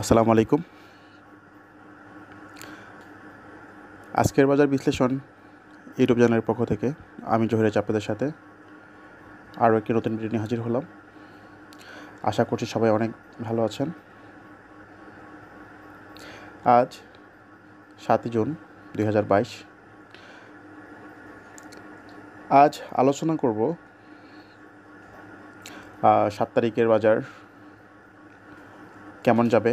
আসসালামু আলাইকুম। আজকের বাজার বিশ্লেষণ ইউটিউব চ্যানেলের পক্ষ থেকে আমি জহির আপনাদের সাথে আরও একটি নতুন ভিডিও নিয়ে হাজির হলাম। আশা করছি সবাই অনেক ভালো আছেন। আজ 7 জুন 2022। আজ আলোচনা করব 7 তারিখের বাজার কেমন যাবে,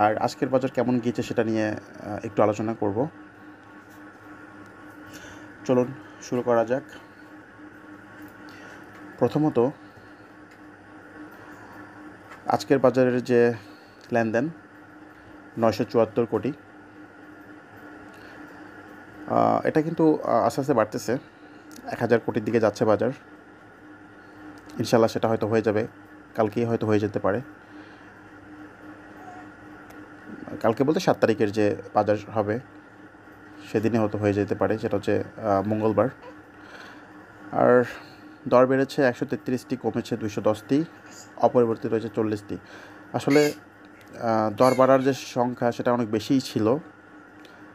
আর আজকের বাজার কেমন গিয়েছে সেটা নিয়ে একটু আলোচনা করব। চলুন শুরু করা যাক। প্রথমত, আজকের বাজারের যে লেনদেন 974 কোটি, এটা কিন্তু আস্তে আস্তে বাড়তেছে। 1000 কোটির দিকে যাচ্ছে বাজার। ইনশাল্লাহ সেটা হয়তো হয়ে যাবে, কালকেই হয়তো হয়ে যেতে পারে। কালকে বলতে 7 তারিখের যে বাজার হবে সেদিনে হয়তো হয়ে যেতে পারে, সেটা হচ্ছে মঙ্গলবার। আর দর বেড়েছে 133টি, কমেছে 210টি, অপরিবর্তিত রয়েছে 40টি। আসলে দর বাড়ার যে সংখ্যা সেটা অনেক বেশিই ছিল,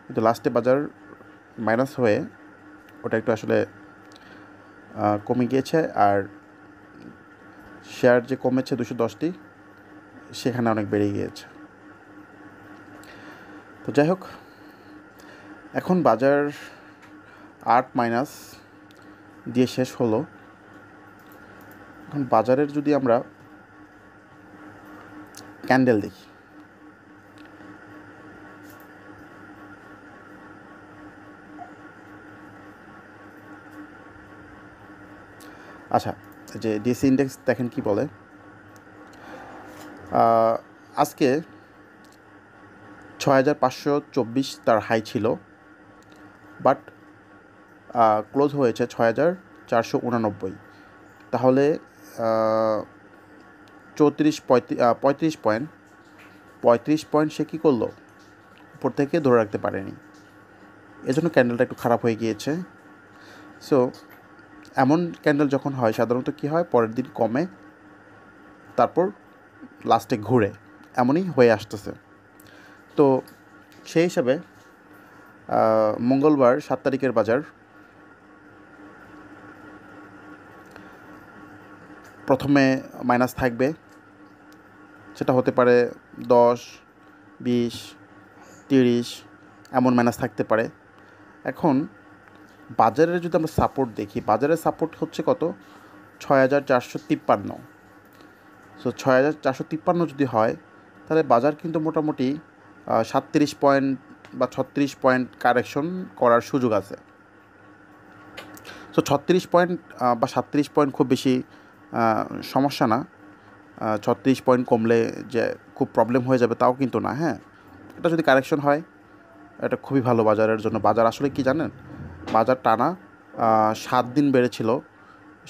কিন্তু লাস্টে বাজার মাইনাস হয়ে ওটা একটু আসলে কমে গিয়েছে। আর শেয়ার যে কমেছে 210টি, সেখানে অনেক বেড়ে গিয়েছে। তো যাই হোক, এখন বাজার 8 মাইনাস দিয়ে শেষ হলো। এখন বাজারের যদি আমরা ক্যান্ডেল দেখি, আচ্ছা, যে ডিএসই ইন্ডেক্স দেখেন কি বলে। আজকে 6524 তার হাই ছিল, বাট ক্লোজ হয়েছে 6489। তাহলে 35 পয়েন্ট সে কী করলো, উপর থেকে ধরে রাখতে পারেনি, এজন্য ক্যান্ডেলটা একটু খারাপ হয়ে গিয়েছে। সো এমন ক্যান্ডেল যখন হয় সাধারণত কী হয়, পরের দিন কমে, তারপর লাস্টে ঘুরে, এমনই হয়ে আসতেছে। তো সেই হিসাবে মঙ্গলবার 7 তারিখের বাজার প্রথমে মাইনাস থাকবে, সেটা হতে পারে 10, 20, 30 এমন মাইনাস থাকতে পারে। এখন বাজারের যদি আমরা সাপোর্ট দেখি, বাজারের সাপোর্ট হচ্ছে কত, 6453। সো 6453 যদি হয়, তাহলে বাজার কিন্তু মোটামুটি 37 পয়েন্ট বা 36 পয়েন্ট কারেকশন করার সুযোগ আছে। সো 36 পয়েন্ট বা 37 পয়েন্ট খুব বেশি সমস্যা না। 36 পয়েন্ট কমলে যে খুব প্রবলেম হয়ে যাবে তাও কিন্তু না। হ্যাঁ, এটা যদি কারেকশন হয়, এটা খুবই ভালো বাজারের জন্য। বাজার আসলে কি জানেন, বাজার টানা 7 দিন বেড়েছিল।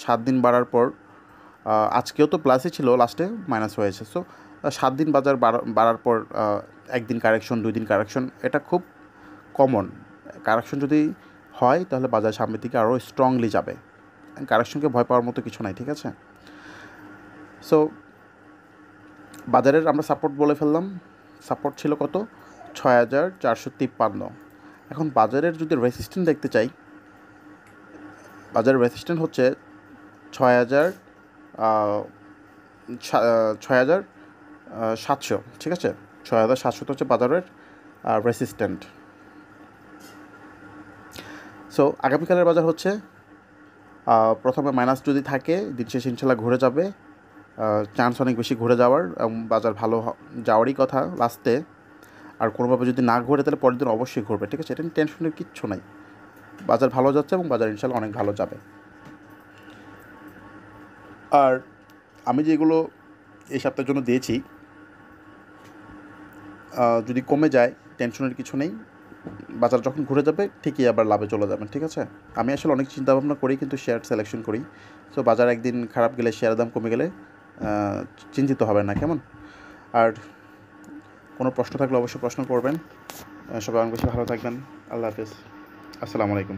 7 দিন বাড়ার পর আজকেও তো প্লাসই ছিল, লাস্টে মাইনাস হয়েছে। সো 7 দিন বাজার বাড়ার পর একদিন কারেকশন, 2 দিন কারেকশন, এটা খুব কমন। কারেকশন যদি হয় তাহলে বাজার সামনের দিকে আরও স্ট্রংলি যাবে। কারেকশনকে ভয় পাওয়ার মতো কিছু নাই, ঠিক আছে। সো বাজারের আমরা সাপোর্ট বলে ফেললাম। সাপোর্ট ছিল কত, 6453। এখন বাজারের যদি রেসিস্ট্যান্ট দেখতে চাই, বাজারের রেসিস্ট্যান্ট হচ্ছে 6700, ঠিক আছে। 6700 হচ্ছে বাজারের রেসিস্ট্যান্ট। সো আগামীকালের বাজার হচ্ছে প্রথমে মাইনাস যদি থাকে, দিন শেষে ইনশাল্লাহ ঘুরে যাবে। চান্স অনেক বেশি ঘুরে যাওয়ার, বাজার ভালো যাওয়ারই কথা লাস্টে। আর কোনোভাবে যদি না ঘুরে তাহলে পরের দিন অবশ্যই ঘুরবে, ঠিক আছে। এটা নিয়ে টেনশনের কিচ্ছু নাই। বাজার ভালো যাচ্ছে এবং বাজার ইনশাল্লাহ অনেক ভালো যাবে। আর আমি যেগুলো এই সপ্তাহের জন্য দিয়েছি, যদি কমে যায় টেনশনের কিছু নেই। বাজার যখন ঘুরে যাবে ঠিকই আবার লাভে চলে যাবেন, ঠিক আছে। আমি আসলে অনেক চিন্তাভাবনা করি কিন্তু শেয়ার সিলেকশন করি। সো বাজার একদিন খারাপ গেলে, শেয়ারের দাম কমে গেলে চিন্তিত হবে না, কেমন। আর কোনো প্রশ্ন থাকলে অবশ্যই প্রশ্ন করবেন। সবাই অনেক বেশি ভালো থাকবেন। আল্লাহ হাফেজ, আসসালামু আলাইকুম।